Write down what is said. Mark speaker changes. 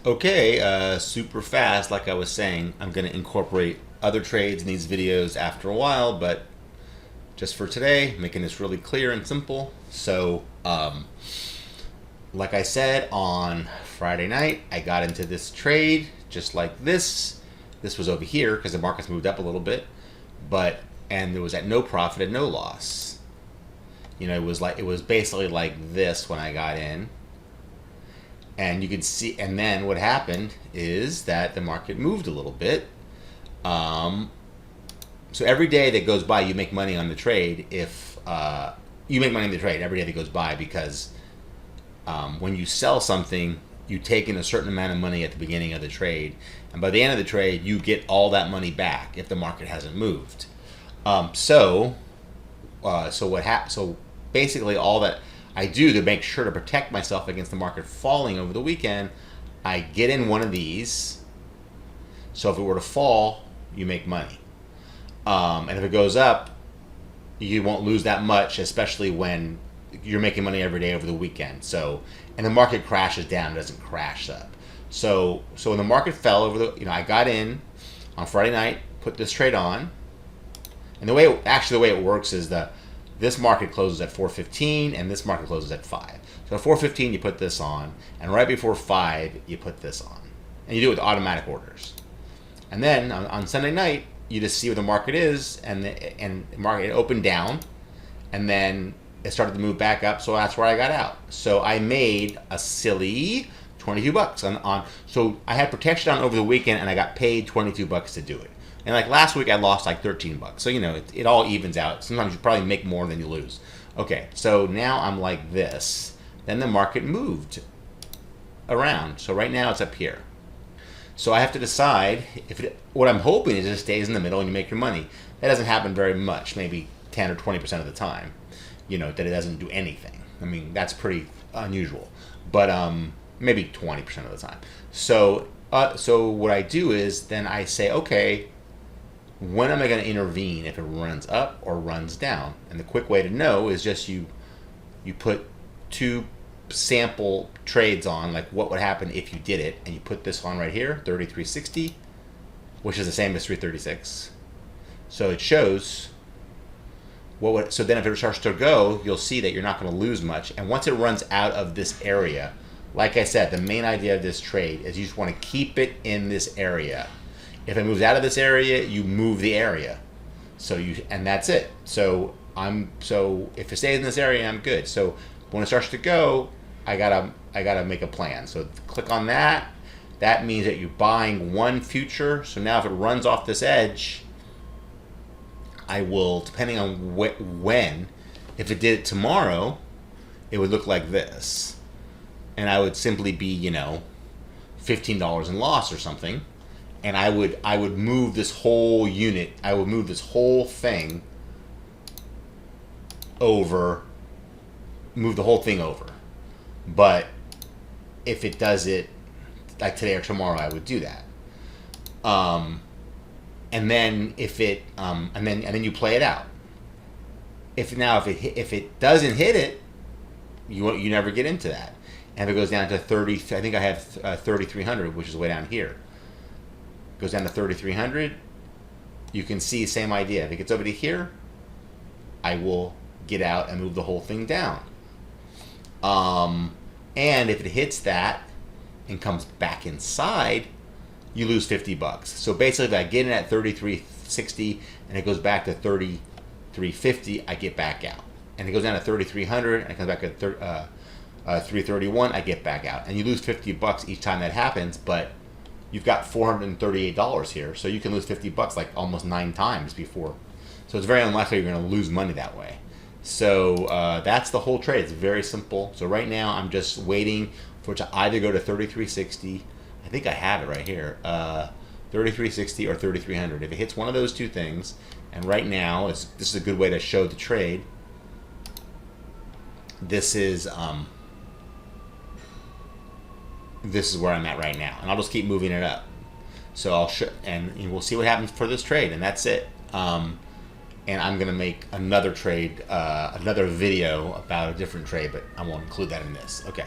Speaker 1: Okay, super fast, like I was saying, I'm going to incorporate other trades in these videos after a while, but just for today, making this really clear and simple. So, like I said, on Friday night, I got into this trade just like this. This was over here because the market's moved up a little bit, and it was at no profit and no loss. You know, it was basically like this when I got in. And you can see, and then what happened is that the market moved a little bit. So every day that goes by, you make money on the trade. If you make money on the trade every day that goes by, because when you sell something, you take in a certain amount of money at the beginning of the trade, and by the end of the trade, you get all that money back if the market hasn't moved. So basically, all that I do to make sure to protect myself against the market falling over the weekend, I get in one of these. So if it were to fall, you make money. And if it goes up, you won't lose that much, especially when you're making money every day over the weekend. So, and the market crashes down, it doesn't crash up. So when the market fell I got in on Friday night, put this trade on, and the way it works is this market closes at 4:15 and this market closes at 5. So at 4:15 you put this on, and right before 5 you put this on, and you do it with automatic orders. And then on Sunday night you just see where the market is, and the market opened down, and then it started to move back up. So that's where I got out. So I made a silly $22 so I had protection on over the weekend, and I got paid $22 to do it. And like last week, I lost like $13. So, it all evens out. Sometimes you probably make more than you lose. Okay, so now I'm like this. Then the market moved around. So right now it's up here. So I have to decide what I'm hoping is it stays in the middle and you make your money. That doesn't happen very much, maybe 10 or 20% of the time, that it doesn't do anything. I mean, that's pretty unusual. But maybe 20% of the time. So what I do is then I say, okay, when am I going to intervene if it runs up or runs down? And the quick way to know is just you put two sample trades on, like what would happen if you did it, and you put this on right here, 3360, which is the same as 336. So it shows so then if it starts to go, you'll see that you're not going to lose much. And once it runs out of this area, like I said, the main idea of this trade is you just want to keep it in this area. If it moves out of this area, you move the area. And that's it. So if it stays in this area, I'm good. So when it starts to go, I gotta make a plan. So click on that. That means that you're buying one future. So now if it runs off this edge, I will, depending on when, if it did it tomorrow, it would look like this. And I would simply be, $15 in loss or something. And I would move this whole unit, I would move this whole thing over, move the whole thing over. But if it does it like today or tomorrow, I would do that. And then and then you play it out. If it doesn't hit it, you never get into that. And if it goes down to 30, I think I have 3,300, which is way down here. Goes down to 3,300, you can see same idea. If it gets over to here, I will get out and move the whole thing down. And if it hits that and comes back inside, you lose $50. So basically, if I get in at 3360 and it goes back to 3350, I get back out. And it goes down to 3,300 and it comes back at 331, I get back out. And you lose $50 each time that happens, but you've got $438 here, so you can lose $50 like almost 9 times before. So it's very unlikely you're going to lose money that way. So that's the whole trade. It's very simple. So right now I'm just waiting for it to either go to 3360. I think I have it right here. 3360 or 3300. If it hits one of those two things, and right now this is a good way to show the trade. This is where I'm at right now, and I'll just keep moving it up. So I'll and we'll see what happens for this trade, and that's it. And I'm gonna make another trade, another video about a different trade, but I won't include that in this. Okay.